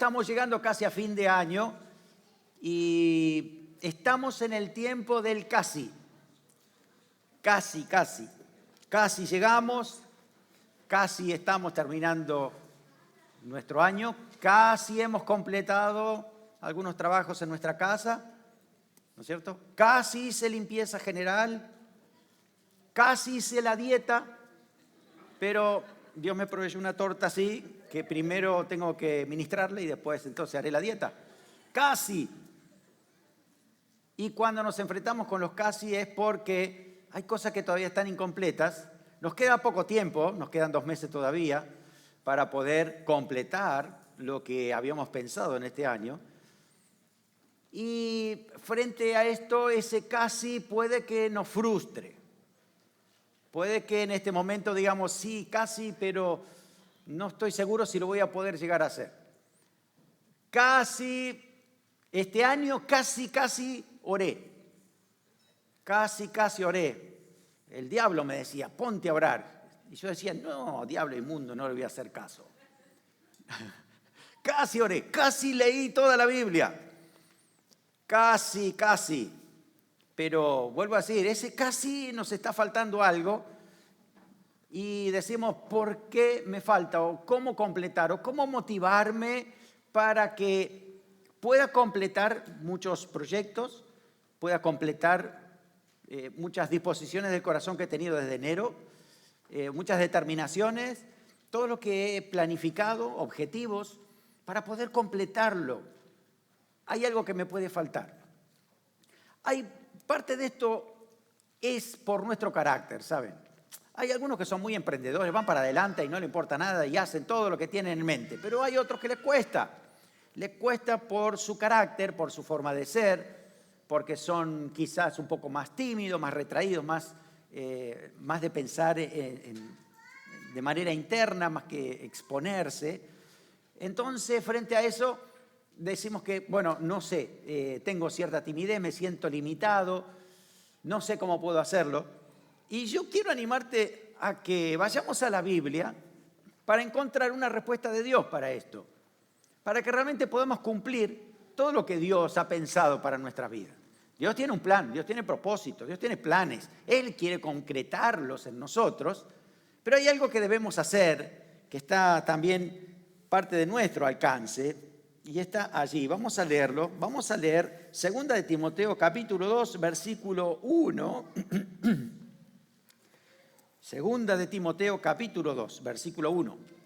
estamos llegando casi a fin de año y estamos en el tiempo del casi. Casi llegamos, casi estamos terminando nuestro año, casi hemos completado algunos trabajos en nuestra casa, ¿no es cierto? Casi hice limpieza general, casi hice la dieta, pero Dios me proveyó una torta así, que primero tengo que ministrarla y después entonces haré la dieta. Casi. Y cuando nos enfrentamos con los casi es porque hay cosas que todavía están incompletas. Nos queda poco tiempo, nos quedan 2 meses todavía para poder completar lo que habíamos pensado en este año. Y frente a esto, ese casi puede que nos frustre. Puede que en este momento digamos, sí, casi, pero no estoy seguro si lo voy a poder llegar a hacer. Casi, este año casi oré. Casi oré. El diablo me decía, ponte a orar. Y yo decía, no, diablo inmundo, no le voy a hacer caso. Casi oré, casi leí toda la Biblia. Casi. Pero vuelvo a decir, ese casi nos está faltando algo y decimos, ¿por qué me falta? O cómo completar, o cómo motivarme para que pueda completar muchos proyectos, pueda completar muchas disposiciones del corazón que he tenido desde enero, muchas determinaciones, todo lo que he planificado, objetivos, para poder completarlo. Hay algo que me puede faltar. Parte de esto es por nuestro carácter, ¿saben? Hay algunos que son muy emprendedores, van para adelante y no le importa nada y hacen todo lo que tienen en mente, pero hay otros que les cuesta. Les cuesta por su carácter, por su forma de ser, porque son quizás un poco más tímidos, más retraídos, más de pensar de manera interna, más que exponerse. Entonces, frente a eso, decimos que, bueno, no sé, tengo cierta timidez, me siento limitado, no sé cómo puedo hacerlo. Y yo quiero animarte a que vayamos a la Biblia para encontrar una respuesta de Dios para esto, para que realmente podamos cumplir todo lo que Dios ha pensado para nuestra vida. Dios tiene un plan, Dios tiene propósitos, Dios tiene planes. Él quiere concretarlos en nosotros, pero hay algo que debemos hacer que está también parte de nuestro alcance y está allí. Vamos a leerlo. Vamos a leer 2 de Timoteo capítulo 2, versículo 1. 2 de Timoteo capítulo 2, versículo 1.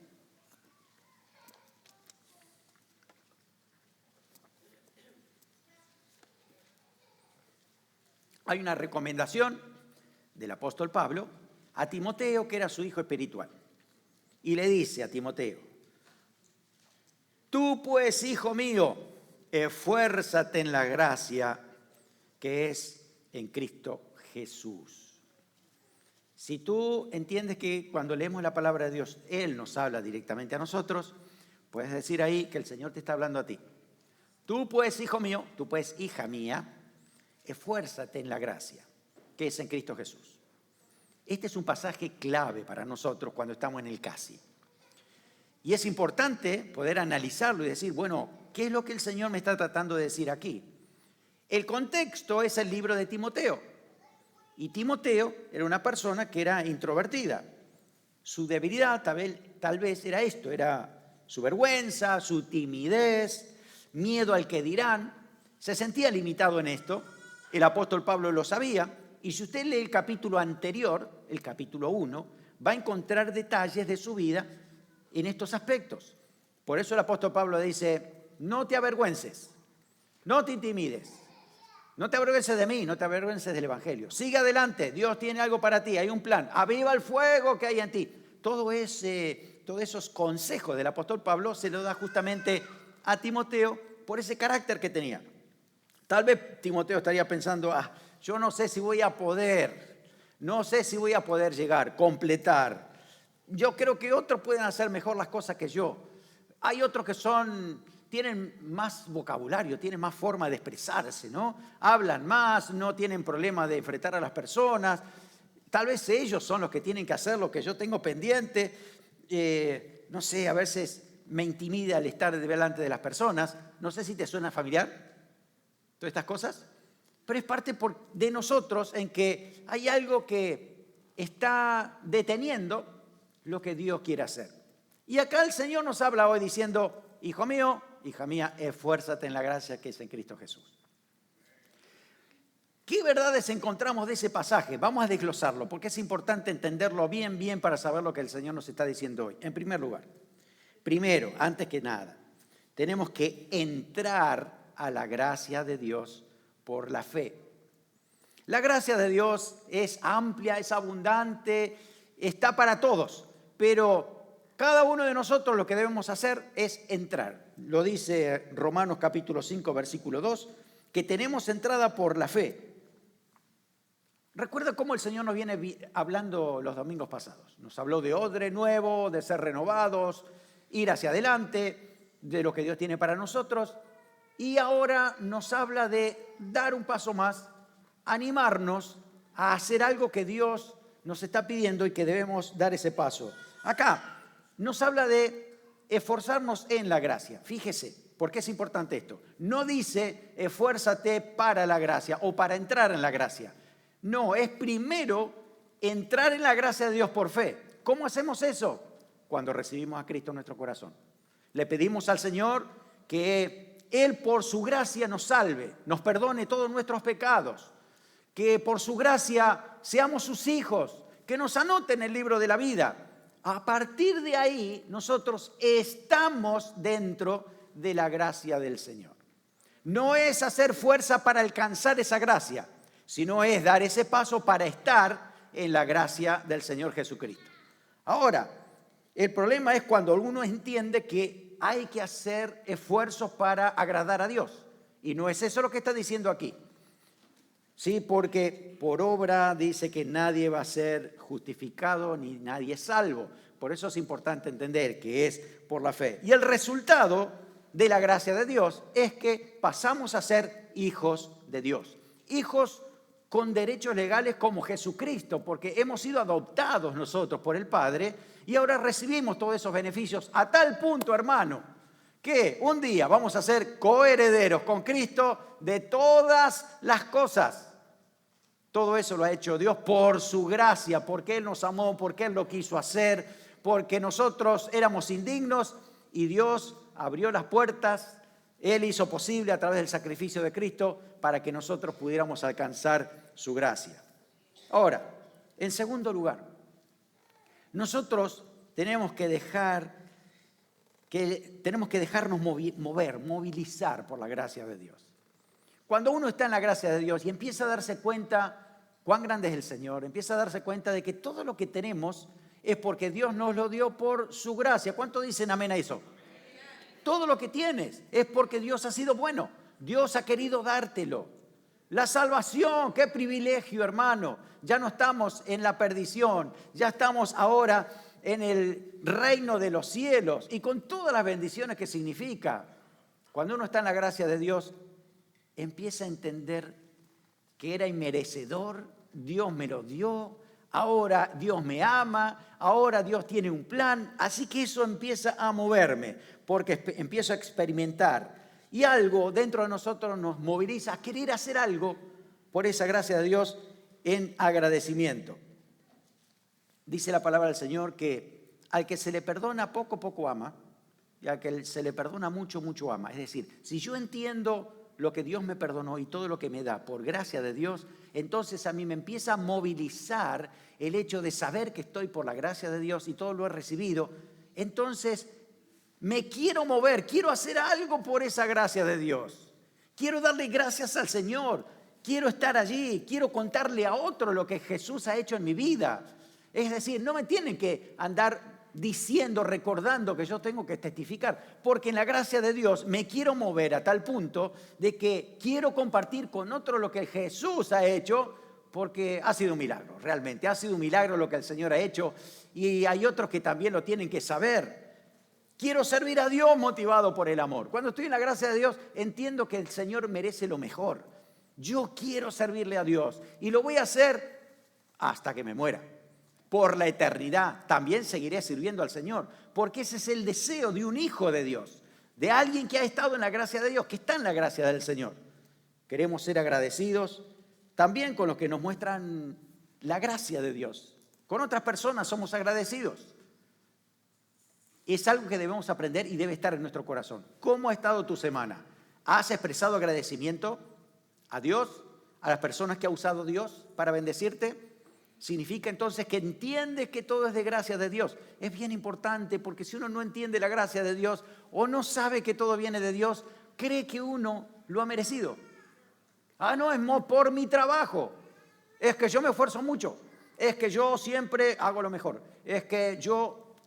Hay una recomendación del apóstol Pablo a Timoteo, que era su hijo espiritual. Y le dice a Timoteo, tú pues, hijo mío, esfuérzate en la gracia que es en Cristo Jesús. Si tú entiendes que cuando leemos la palabra de Dios, Él nos habla directamente a nosotros, puedes decir ahí que el Señor te está hablando a ti. Tú pues, hijo mío, tú pues, hija mía, esfuérzate en la gracia que es en Cristo Jesús. Este es un pasaje clave para nosotros cuando estamos en el casi. Y es importante poder analizarlo y decir, bueno, ¿qué es lo que el Señor me está tratando de decir aquí? El contexto es el libro de Timoteo. Y Timoteo era una persona que era introvertida. Su debilidad tal vez era esto, era su vergüenza, su timidez, miedo al que dirán. Se sentía limitado en esto. El apóstol Pablo lo sabía. Y si usted lee el capítulo anterior, el capítulo 1, va a encontrar detalles de su vida en estos aspectos. Por eso el apóstol Pablo dice, no te avergüences, no te intimides, no te avergüences de mí, no te avergüences del Evangelio. Sigue adelante, Dios tiene algo para ti, hay un plan, aviva el fuego que hay en ti. Todos esos consejos del apóstol Pablo se los da justamente a Timoteo por ese carácter que tenía. Tal vez Timoteo estaría pensando, yo no sé si voy a poder llegar, completar. Yo creo que otros pueden hacer mejor las cosas que yo. Hay otros que tienen más vocabulario, tienen más forma de expresarse, ¿no? Hablan más, no tienen problema de enfrentar a las personas. Tal vez ellos son los que tienen que hacer lo que yo tengo pendiente. No sé, a veces me intimida el estar delante de las personas. No sé si te suena familiar, todas estas cosas, pero es parte de nosotros en que hay algo que está deteniendo lo que Dios quiere hacer. Y acá el Señor nos habla hoy diciendo, hijo mío, hija mía, esfuérzate en la gracia que es en Cristo Jesús. ¿Qué verdades encontramos de ese pasaje? Vamos a desglosarlo porque es importante entenderlo bien para saber lo que el Señor nos está diciendo hoy. En primer lugar, primero, antes que nada, tenemos que entrar a la gracia de Dios por la fe. La gracia de Dios es amplia, es abundante, está para todos, pero cada uno de nosotros lo que debemos hacer es entrar. Lo dice Romanos capítulo 5, versículo 2, que tenemos entrada por la fe. Recuerda cómo el Señor nos viene hablando los domingos pasados. Nos habló de odre nuevo, de ser renovados, ir hacia adelante, de lo que Dios tiene para nosotros. Y ahora nos habla de dar un paso más, animarnos a hacer algo que Dios nos está pidiendo y que debemos dar ese paso. Acá nos habla de esforzarnos en la gracia. Fíjese, ¿por qué es importante esto? No dice esfuérzate para la gracia o para entrar en la gracia. No, es primero entrar en la gracia de Dios por fe. ¿Cómo hacemos eso? Cuando recibimos a Cristo en nuestro corazón. Le pedimos al Señor que Él por su gracia nos salve, nos perdone todos nuestros pecados, que por su gracia seamos sus hijos, que nos anote en el libro de la vida. A partir de ahí, nosotros estamos dentro de la gracia del Señor. No es hacer fuerza para alcanzar esa gracia, sino es dar ese paso para estar en la gracia del Señor Jesucristo. Ahora, el problema es cuando uno entiende que hay que hacer esfuerzos para agradar a Dios. Y no es eso lo que está diciendo aquí. Sí, porque por obra dice que nadie va a ser justificado ni nadie es salvo. Por eso es importante entender que es por la fe. Y el resultado de la gracia de Dios es que pasamos a ser hijos de Dios. Hijos con derechos legales como Jesucristo, porque hemos sido adoptados nosotros por el Padre y ahora recibimos todos esos beneficios a tal punto, hermano, que un día vamos a ser coherederos con Cristo de todas las cosas. Todo eso lo ha hecho Dios por su gracia, porque Él nos amó, porque Él lo quiso hacer, porque nosotros éramos indignos y Dios abrió las puertas. Él hizo posible a través del sacrificio de Cristo para que nosotros pudiéramos alcanzar su gracia. Ahora, en segundo lugar, nosotros tenemos que dejarnos movilizar por la gracia de Dios. Cuando uno está en la gracia de Dios y empieza a darse cuenta cuán grande es el Señor, empieza a darse cuenta de que todo lo que tenemos es porque Dios nos lo dio por su gracia. ¿Cuánto dicen amén a eso? Todo lo que tienes es porque Dios ha sido bueno. Dios ha querido dártelo. La salvación, qué privilegio, hermano. Ya no estamos en la perdición, ya estamos ahora en el reino de los cielos y con todas las bendiciones que significa. Cuando uno está en la gracia de Dios, empieza a entender que era inmerecedor, Dios me lo dio, ahora Dios me ama, ahora Dios tiene un plan, así que eso empieza a moverme, porque empiezo a experimentar. Y algo dentro de nosotros nos moviliza a querer hacer algo por esa gracia de Dios en agradecimiento. Dice la palabra del Señor que al que se le perdona poco, poco ama, y al que se le perdona mucho, mucho ama. Es decir, si yo entiendo lo que Dios me perdonó y todo lo que me da por gracia de Dios, entonces a mí me empieza a movilizar el hecho de saber que estoy por la gracia de Dios y todo lo he recibido. Entonces me quiero mover, quiero hacer algo por esa gracia de Dios. Quiero darle gracias al Señor, quiero estar allí, quiero contarle a otro lo que Jesús ha hecho en mi vida. Es decir, no me tienen que andar diciendo, recordando que yo tengo que testificar, porque en la gracia de Dios me quiero mover a tal punto de que quiero compartir con otro lo que Jesús ha hecho, porque ha sido un milagro, realmente ha sido un milagro lo que el Señor ha hecho y hay otros que también lo tienen que saber. Quiero servir a Dios motivado por el amor. Cuando estoy en la gracia de Dios, entiendo que el Señor merece lo mejor. Yo quiero servirle a Dios y lo voy a hacer hasta que me muera. Por la eternidad también seguiré sirviendo al Señor, porque ese es el deseo de un hijo de Dios, de alguien que ha estado en la gracia de Dios, que está en la gracia del Señor. Queremos ser agradecidos también con los que nos muestran la gracia de Dios. Con otras personas somos agradecidos. Es algo que debemos aprender y debe estar en nuestro corazón. ¿Cómo ha estado tu semana? ¿Has expresado agradecimiento a Dios, a las personas que ha usado Dios para bendecirte? Significa entonces que entiendes que todo es de gracia de Dios. Es bien importante porque si uno no entiende la gracia de Dios o no sabe que todo viene de Dios, cree que uno lo ha merecido. No, es por mi trabajo. Es que yo me esfuerzo mucho. Es que yo siempre hago lo mejor. Es que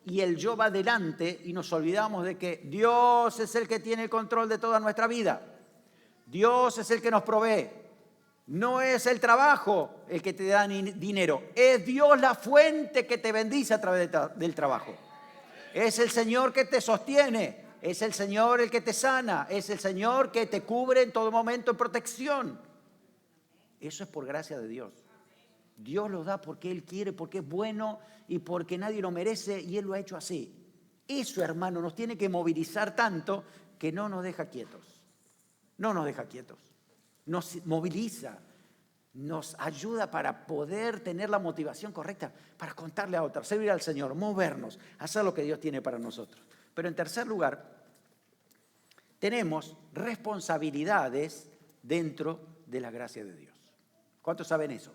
y el yo va adelante y nos olvidamos de que Dios es el que tiene el control de toda nuestra vida. Dios es el que nos provee. No es el trabajo el que te da dinero, es Dios la fuente que te bendice a través del trabajo. Es el Señor que te sostiene, es el Señor el que te sana, es el Señor que te cubre en todo momento en protección. Eso es por gracia de Dios. Dios lo da porque Él quiere, porque es bueno y porque nadie lo merece y Él lo ha hecho así. Eso, hermano, nos tiene que movilizar tanto que no nos deja quietos. No nos deja quietos. Nos moviliza, nos ayuda para poder tener la motivación correcta, para contarle a otros, servir al Señor, movernos, hacer lo que Dios tiene para nosotros. Pero en tercer lugar, tenemos responsabilidades dentro de la gracia de Dios. ¿Cuántos saben eso?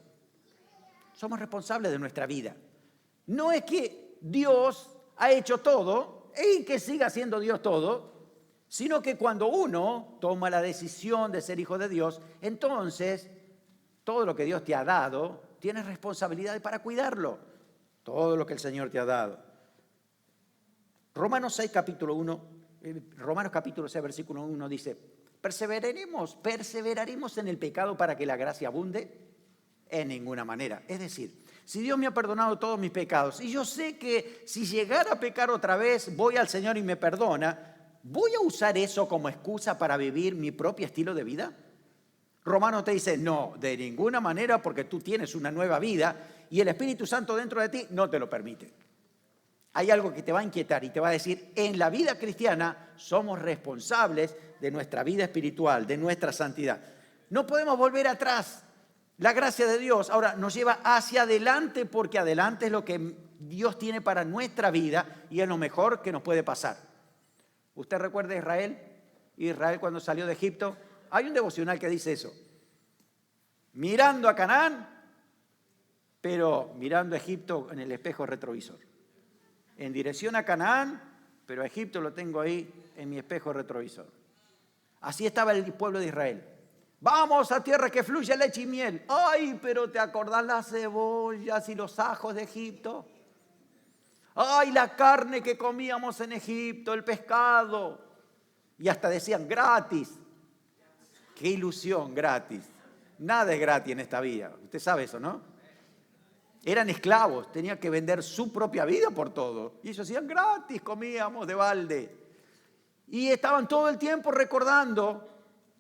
Somos responsables de nuestra vida. No es que Dios ha hecho todo y que siga haciendo Dios todo, sino que cuando uno toma la decisión de ser hijo de Dios, entonces todo lo que Dios te ha dado, tienes responsabilidad para cuidarlo. Todo lo que el Señor te ha dado. Romanos capítulo 6, versículo 1 dice, ¿perseveraremos en el pecado para que la gracia abunde? En ninguna manera. Es decir, si Dios me ha perdonado todos mis pecados y yo sé que si llegara a pecar otra vez, voy al Señor y me perdona, ¿voy a usar eso como excusa para vivir mi propio estilo de vida? Romanos te dice, no, de ninguna manera, porque tú tienes una nueva vida y el Espíritu Santo dentro de ti no te lo permite. Hay algo que te va a inquietar y te va a decir, en la vida cristiana somos responsables de nuestra vida espiritual, de nuestra santidad. No podemos volver atrás. La gracia de Dios ahora nos lleva hacia adelante porque adelante es lo que Dios tiene para nuestra vida y es lo mejor que nos puede pasar. ¿Usted recuerda a Israel? Israel cuando salió de Egipto. Hay un devocional que dice eso. Mirando a Canaán, pero mirando a Egipto en el espejo retrovisor. En dirección a Canaán, pero a Egipto lo tengo ahí en mi espejo retrovisor. Así estaba el pueblo de Israel. Vamos a tierra que fluye leche y miel. Ay, pero ¿te acordás las cebollas y los ajos de Egipto? Ay, la carne que comíamos en Egipto, el pescado. Y hasta decían gratis. Qué ilusión, gratis. Nada es gratis en esta vida. Usted sabe eso, ¿no? Eran esclavos, tenían que vender su propia vida por todo. Y ellos decían gratis, comíamos de balde. Y estaban todo el tiempo recordando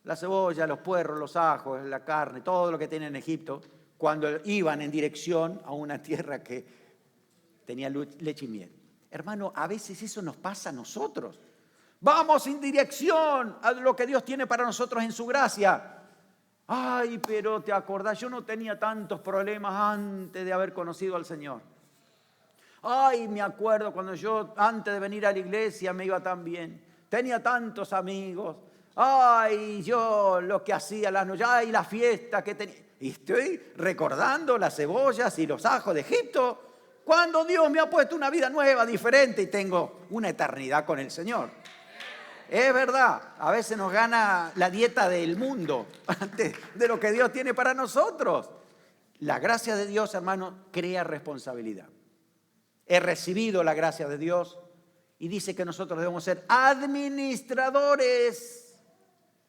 la cebolla, los puerros, los ajos, la carne, todo lo que tenían en Egipto, cuando iban en dirección a una tierra que tenía leche y miel. Hermano, a veces eso nos pasa a nosotros. Vamos en dirección a lo que Dios tiene para nosotros en su gracia. Ay, pero ¿te acordás? Yo no tenía tantos problemas antes de haber conocido al Señor. Ay, me acuerdo cuando yo antes de venir a la iglesia me iba tan bien. Tenía tantos amigos. Ay, yo lo que hacía las noches, ay, la fiesta que tenía. Y estoy recordando las cebollas y los ajos de Egipto, cuando Dios me ha puesto una vida nueva, diferente, y tengo una eternidad con el Señor. Es verdad, a veces nos gana la dieta del mundo antes de lo que Dios tiene para nosotros. La gracia de Dios, hermano, crea responsabilidad. He recibido la gracia de Dios y dice que nosotros debemos ser administradores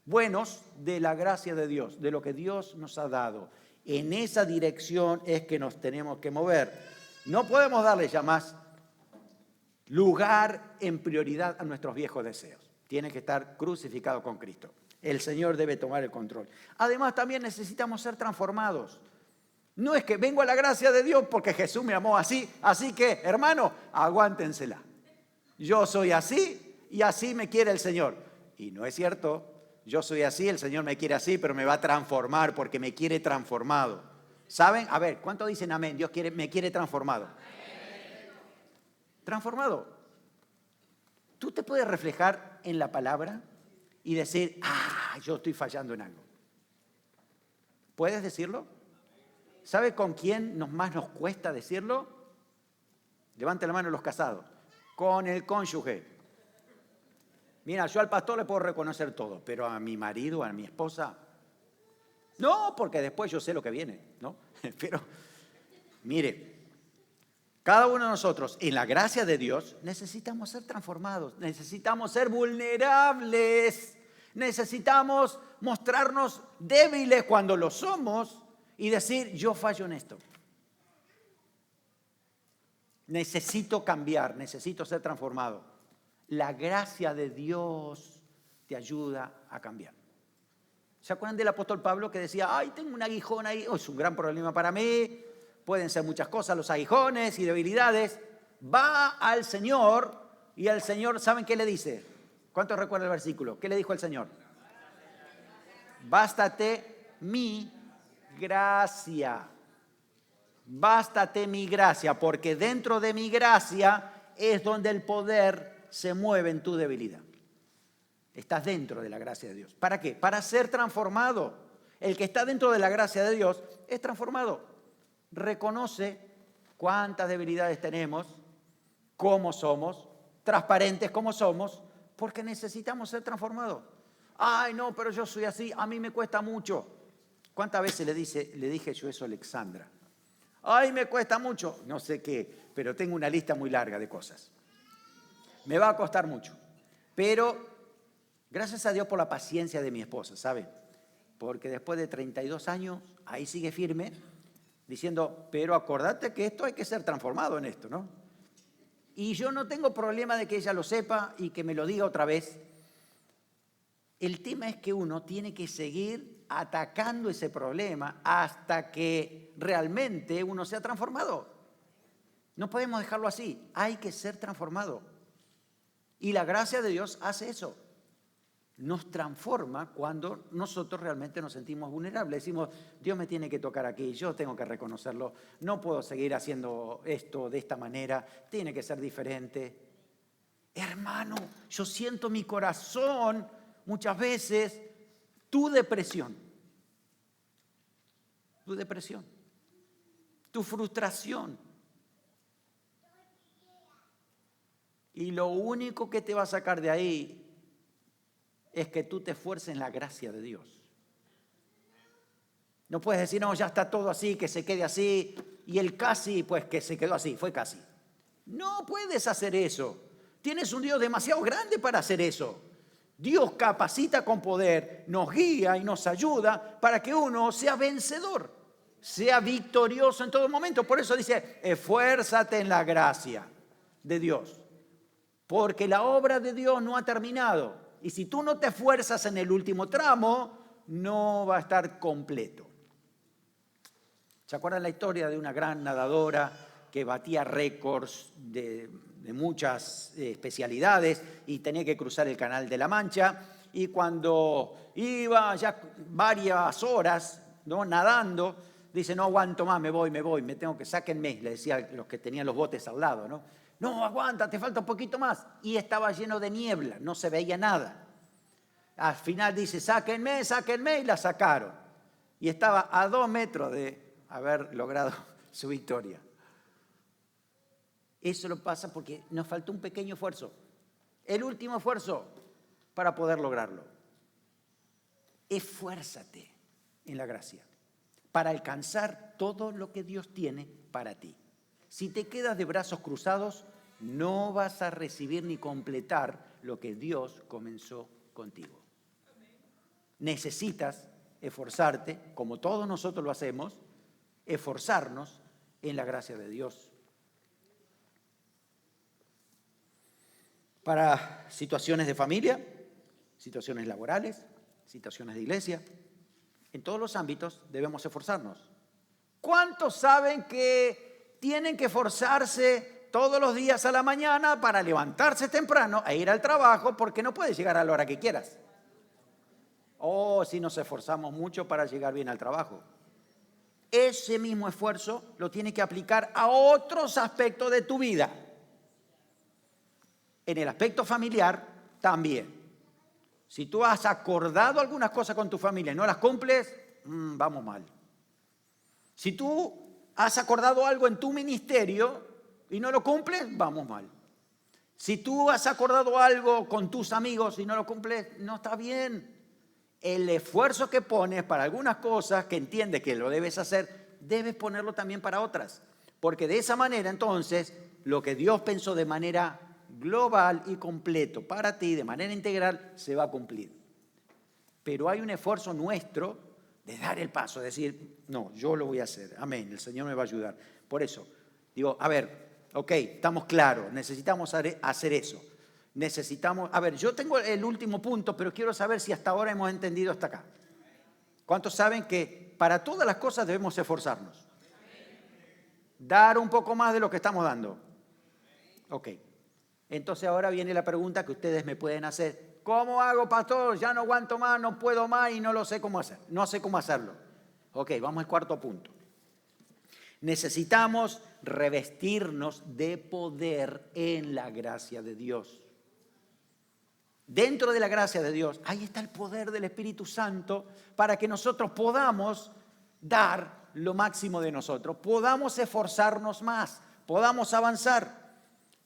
buenos de la gracia de Dios, de lo que Dios nos ha dado. En esa dirección es que nos tenemos que mover. No podemos darle ya más lugar en prioridad a nuestros viejos deseos. Tiene que estar crucificado con Cristo. El Señor debe tomar el control. Además, también necesitamos ser transformados. No es que vengo a la gracia de Dios porque Jesús me amó así que, hermano, aguántensela. yo soy así y así me quiere el Señor. Y no es cierto. Yo soy así, el Señor me quiere así, pero me va a transformar porque me quiere transformado. ¿Saben? A ver, ¿cuántos dicen amén? Dios me quiere transformado. Transformado. Tú te puedes reflejar en la palabra y decir, yo estoy fallando en algo. ¿Puedes decirlo? ¿Sabe con quién más nos cuesta decirlo? Levante la mano los casados. Con el cónyuge. Mira, yo al pastor le puedo reconocer todo, pero a mi marido, a mi esposa, no, porque después yo sé lo que viene, ¿no? Pero, mire, cada uno de nosotros, en la gracia de Dios, necesitamos ser transformados, necesitamos ser vulnerables, necesitamos mostrarnos débiles cuando lo somos y decir, yo fallo en esto. Necesito cambiar, necesito ser transformado. La gracia de Dios te ayuda a cambiar. ¿Se acuerdan del apóstol Pablo que decía, tengo un aguijón ahí, es un gran problema para mí, pueden ser muchas cosas los aguijones y debilidades? Va al Señor y el Señor, ¿saben qué le dice? ¿Cuántos recuerdan el versículo? ¿Qué le dijo el Señor? Bástate mi gracia. Bástate mi gracia, porque dentro de mi gracia es donde el poder se mueve en tu debilidad. Estás dentro de la gracia de Dios. ¿Para qué? Para ser transformado. El que está dentro de la gracia de Dios es transformado. Reconoce cuántas debilidades tenemos, cómo somos, transparentes como somos, porque necesitamos ser transformados. No, pero yo soy así, a mí me cuesta mucho. ¿Cuántas veces le dije yo eso a Alexandra? Me cuesta mucho. No sé qué, pero tengo una lista muy larga de cosas. Me va a costar mucho, pero gracias a Dios por la paciencia de mi esposa, ¿sabe? Porque después de 32 años, ahí sigue firme, diciendo, pero acordate que esto hay que ser transformado en esto, ¿no? Y yo no tengo problema de que ella lo sepa y que me lo diga otra vez. El tema es que uno tiene que seguir atacando ese problema hasta que realmente uno sea transformado. No podemos dejarlo así, hay que ser transformado. Y la gracia de Dios hace eso. Nos transforma cuando nosotros realmente nos sentimos vulnerables. Decimos, Dios me tiene que tocar aquí, yo tengo que reconocerlo. No puedo seguir haciendo esto de esta manera, tiene que ser diferente. Hermano, yo siento mi corazón muchas veces tu depresión, tu frustración. Y lo único que te va a sacar de ahí es que tú te esfuerces en la gracia de Dios. No puedes decir, no, ya está todo así, que se quede así, y el casi, pues que se quedó así, fue casi. No puedes hacer eso. Tienes un Dios demasiado grande para hacer eso. Dios capacita con poder, nos guía y nos ayuda para que uno sea vencedor, sea victorioso en todo momento. Por eso dice, esfuérzate en la gracia de Dios. Porque la obra de Dios no ha terminado. Y si tú no te esfuerzas en el último tramo, no va a estar completo. ¿Se acuerdan la historia de una gran nadadora que batía récords de muchas especialidades y tenía que cruzar el Canal de la Mancha? Y cuando iba ya varias horas, ¿no?, nadando, dice, no aguanto más, me voy, me tengo que, sáquenme, le decía a los que tenían los botes al lado, ¿no? No, aguanta, te falta un poquito más. Y estaba lleno de niebla, no se veía nada. Al final dice, sáquenme, y la sacaron. Y estaba a 2 metros de haber logrado su victoria. Eso lo pasa porque nos faltó un pequeño esfuerzo. El último esfuerzo para poder lograrlo. Esfuérzate en la gracia para alcanzar todo lo que Dios tiene para ti. Si te quedas de brazos cruzados, no vas a recibir ni completar lo que Dios comenzó contigo. Necesitas esforzarte, como todos nosotros lo hacemos, esforzarnos en la gracia de Dios. Para situaciones de familia, situaciones laborales, situaciones de iglesia, en todos los ámbitos debemos esforzarnos. ¿Cuántos saben que tienen que esforzarse todos los días a la mañana para levantarse temprano e ir al trabajo porque no puedes llegar a la hora que quieras. O si nos esforzamos mucho para llegar bien al trabajo. Ese mismo esfuerzo lo tienes que aplicar a otros aspectos de tu vida. En el aspecto familiar también. Si tú has acordado algunas cosas con tu familia y no las cumples, vamos mal. Si tú has acordado algo en tu ministerio y no lo cumples, vamos mal. Si tú has acordado algo con tus amigos y no lo cumples, no está bien. El esfuerzo que pones para algunas cosas que entiendes que lo debes hacer, debes ponerlo también para otras. Porque de esa manera, entonces, lo que Dios pensó de manera global y completo para ti, de manera integral, se va a cumplir. Pero hay un esfuerzo nuestro de dar el paso, de decir, no, yo lo voy a hacer. Amén, el Señor me va a ayudar. Por eso, digo, a ver, ok, estamos claros, necesitamos hacer eso. Necesitamos, a ver, yo tengo el último punto, pero quiero saber si hasta ahora hemos entendido hasta acá. ¿Cuántos saben que para todas las cosas debemos esforzarnos? Dar un poco más de lo que estamos dando. Ok. Entonces ahora viene la pregunta que ustedes me pueden hacer. ¿Cómo hago, pastor? Ya no aguanto más, no puedo más y no lo sé cómo hacer. No sé cómo hacerlo. Ok, vamos al cuarto punto. Necesitamos revestirnos de poder en la gracia de Dios. Dentro de la gracia de Dios, ahí está el poder del Espíritu Santo para que nosotros podamos dar lo máximo de nosotros, podamos esforzarnos más, podamos avanzar.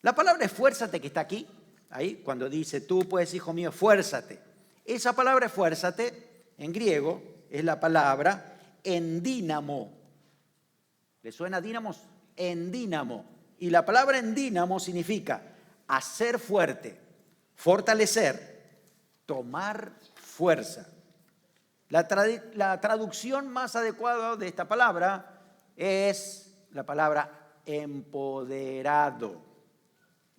La palabra esfuérzate que está aquí, ahí, cuando dice tú pues, hijo mío, esfuérzate. Esa palabra esfuérzate, en griego, es la palabra endínamo. ¿Le suena dínamos? Endínamo. Y la palabra endínamo significa hacer fuerte, fortalecer, tomar fuerza. La traducción más adecuada de esta palabra es la palabra empoderado.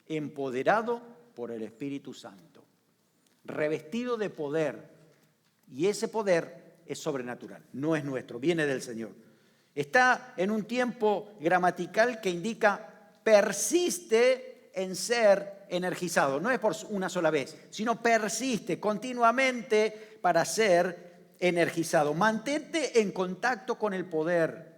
Empoderado por el Espíritu Santo. Revestido de poder. Y ese poder es sobrenatural, no es nuestro, viene del Señor. Está en un tiempo gramatical que indica persiste en ser energizado. No es por una sola vez, sino persiste continuamente para ser energizado. Mantente en contacto con el poder.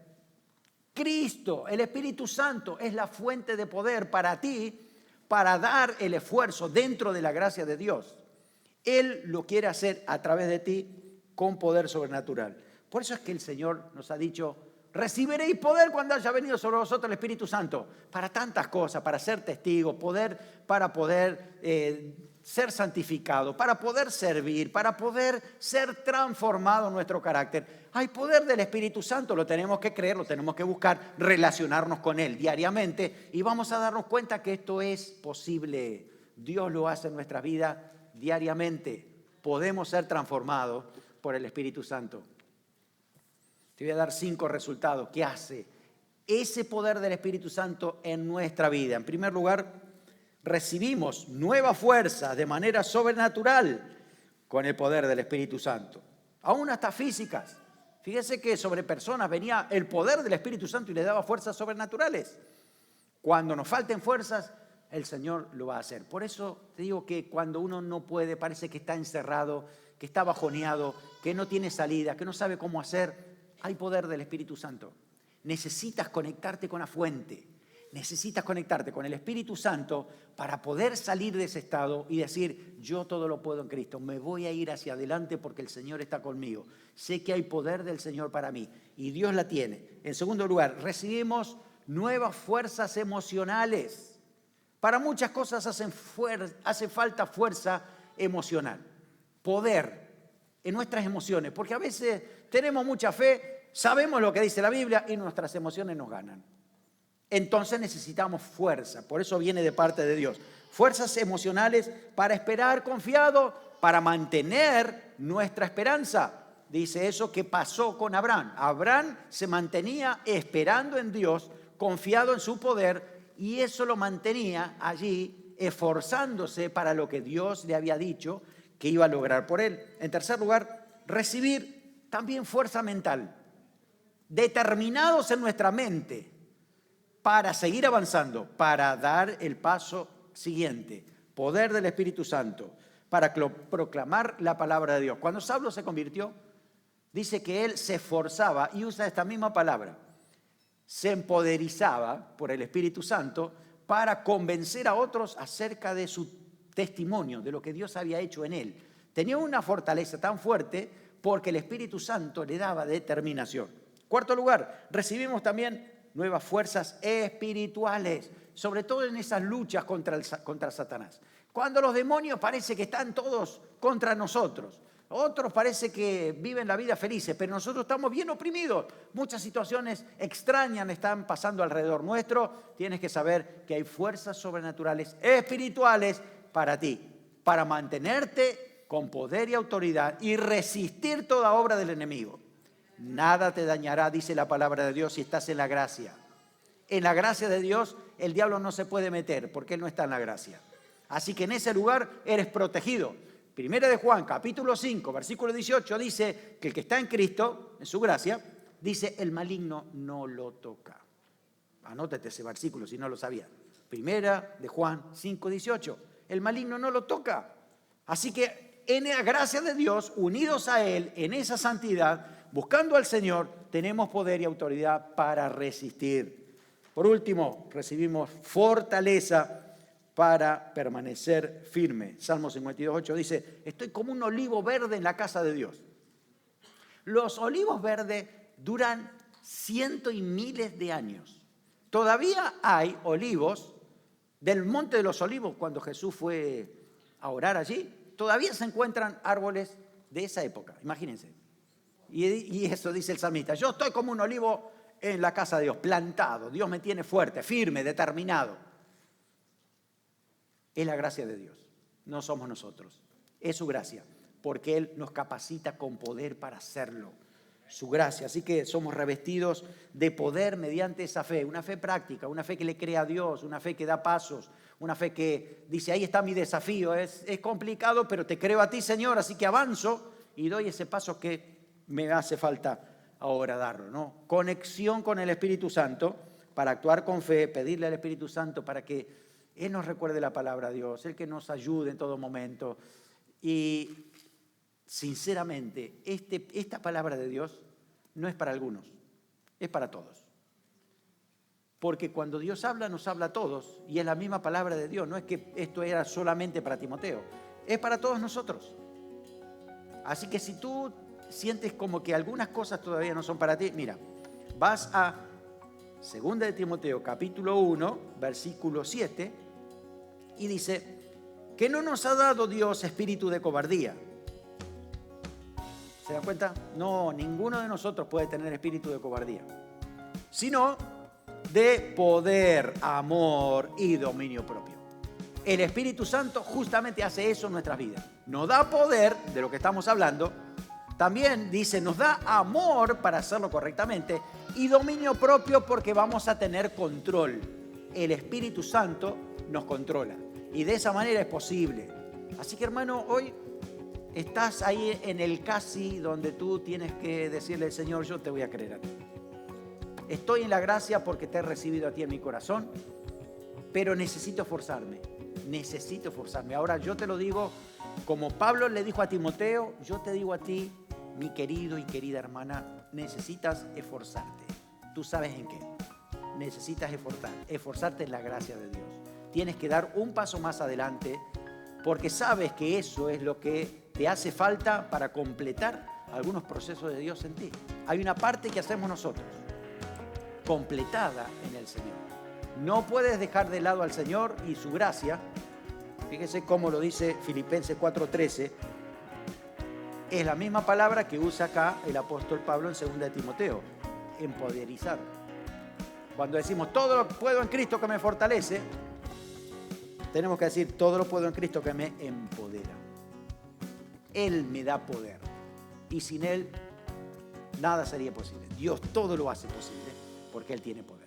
Cristo, el Espíritu Santo, es la fuente de poder para ti, para dar el esfuerzo dentro de la gracia de Dios. Él lo quiere hacer a través de ti con poder sobrenatural. Por eso es que el Señor nos ha dicho, recibiréis poder cuando haya venido sobre vosotros el Espíritu Santo. Para tantas cosas, para ser testigo, para poder ser santificado, para poder servir, para poder ser transformado en nuestro carácter. Hay poder del Espíritu Santo, lo tenemos que creer, lo tenemos que buscar, relacionarnos con Él diariamente y vamos a darnos cuenta que esto es posible. Dios lo hace en nuestra vida diariamente. Podemos ser transformados por el Espíritu Santo. Te voy a dar 5 resultados que hace ese poder del Espíritu Santo en nuestra vida. En primer lugar, recibimos nueva fuerza de manera sobrenatural con el poder del Espíritu Santo. Aún hasta físicas. Fíjese que sobre personas venía el poder del Espíritu Santo y les daba fuerzas sobrenaturales. Cuando nos falten fuerzas, el Señor lo va a hacer. Por eso te digo que cuando uno no puede, parece que está encerrado, que está bajoneado, que no tiene salida, que no sabe cómo hacer, hay poder del Espíritu Santo. Necesitas conectarte con la fuente. Necesitas conectarte con el Espíritu Santo para poder salir de ese estado y decir, yo todo lo puedo en Cristo. Me voy a ir hacia adelante porque el Señor está conmigo. Sé que hay poder del Señor para mí y Dios la tiene. En segundo lugar, recibimos nuevas fuerzas emocionales. Para muchas cosas hace falta fuerza emocional. Poder en nuestras emociones. Porque a veces tenemos mucha fe, sabemos lo que dice la Biblia y nuestras emociones nos ganan. Entonces necesitamos fuerza, por eso viene de parte de Dios. Fuerzas emocionales para esperar confiado, para mantener nuestra esperanza. Dice eso que pasó con Abraham. Abraham se mantenía esperando en Dios, confiado en su poder, y eso lo mantenía allí, esforzándose para lo que Dios le había dicho que iba a lograr por él. En tercer lugar, recibir también fuerza mental, determinados en nuestra mente, para seguir avanzando, para dar el paso siguiente. Poder del Espíritu Santo, para proclamar la palabra de Dios. Cuando Saulo se convirtió, dice que él se esforzaba, y usa esta misma palabra, se empoderizaba por el Espíritu Santo para convencer a otros acerca de su testimonio, de lo que Dios había hecho en él. Tenía una fortaleza tan fuerte porque el Espíritu Santo le daba determinación. Cuarto lugar, recibimos también nuevas fuerzas espirituales, sobre todo en esas luchas contra Satanás. Cuando los demonios parece que están todos contra nosotros, otros parece que viven la vida felices, pero nosotros estamos bien oprimidos. Muchas situaciones extrañas están pasando alrededor nuestro. Tienes que saber que hay fuerzas sobrenaturales espirituales para ti, para mantenerte con poder y autoridad y resistir toda obra del enemigo. Nada te dañará, dice la palabra de Dios, si estás en la gracia. En la gracia de Dios el diablo no se puede meter porque él no está en la gracia. Así que en ese lugar eres protegido. Primera de Juan, capítulo 5, versículo 18, dice que el que está en Cristo, en su gracia, dice el maligno no lo toca. Anótate ese versículo si no lo sabías. Primera de Juan 5, 18. El maligno no lo toca. Así que en la gracia de Dios, unidos a Él, en esa santidad, buscando al Señor, tenemos poder y autoridad para resistir. Por último, recibimos fortaleza para permanecer firme. Salmo 52:8 dice, estoy como un olivo verde en la casa de Dios. Los olivos verdes duran cientos y miles de años. Todavía hay olivos del Monte de los Olivos, cuando Jesús fue a orar allí, todavía se encuentran árboles de esa época, imagínense. Y eso dice el salmista, yo estoy como un olivo en la casa de Dios, plantado. Dios me tiene fuerte, firme, determinado. Es la gracia de Dios, no somos nosotros. Es su gracia, porque Él nos capacita con poder para hacerlo. Su gracia. Así que somos revestidos de poder mediante esa fe, una fe práctica, una fe que le cree a Dios, una fe que da pasos, una fe que dice, ahí está mi desafío, es complicado, pero te creo a ti, Señor, así que avanzo y doy ese paso que me hace falta ahora darlo, ¿no? Conexión con el Espíritu Santo para actuar con fe, pedirle al Espíritu Santo para que Él nos recuerde la palabra de Dios, Él que nos ayude en todo momento. Y sinceramente, esta palabra de Dios no es para algunos, es para todos. Porque cuando Dios habla, nos habla a todos, y es la misma palabra de Dios, no es que esto era solamente para Timoteo, es para todos nosotros. Así que si tú sientes como que algunas cosas todavía no son para ti, mira, vas a 2 de Timoteo, capítulo 1, versículo 7, y dice que no nos ha dado Dios espíritu de cobardía. ¿Se dan cuenta? No, ninguno de nosotros puede tener espíritu de cobardía, sino de poder, amor y dominio propio. El Espíritu Santo justamente hace eso en nuestras vidas. Nos da poder, de lo que estamos hablando. También dice, nos da amor para hacerlo correctamente y dominio propio porque vamos a tener control. El Espíritu Santo nos controla y de esa manera es posible. Así que, hermano, hoy estás ahí en el casi donde tú tienes que decirle, Señor, yo te voy a creer a ti. Estoy en la gracia porque te he recibido a ti en mi corazón, pero necesito esforzarme. Ahora yo te lo digo, como Pablo le dijo a Timoteo, yo te digo a ti, mi querido y querida hermana, necesitas esforzarte. ¿Tú sabes en qué? Necesitas esforzarte en la gracia de Dios. Tienes que dar un paso más adelante porque sabes que eso es lo que te hace falta para completar algunos procesos de Dios en ti. Hay una parte que hacemos nosotros, completada en el Señor. No puedes dejar de lado al Señor y su gracia. Fíjese cómo lo dice Filipenses 4:13. Es la misma palabra que usa acá el apóstol Pablo en 2 de Timoteo, empoderizar. Cuando decimos todo lo puedo en Cristo que me fortalece, tenemos que decir todo lo puedo en Cristo que me empodera. Él me da poder y sin Él nada sería posible. Dios todo lo hace posible porque Él tiene poder.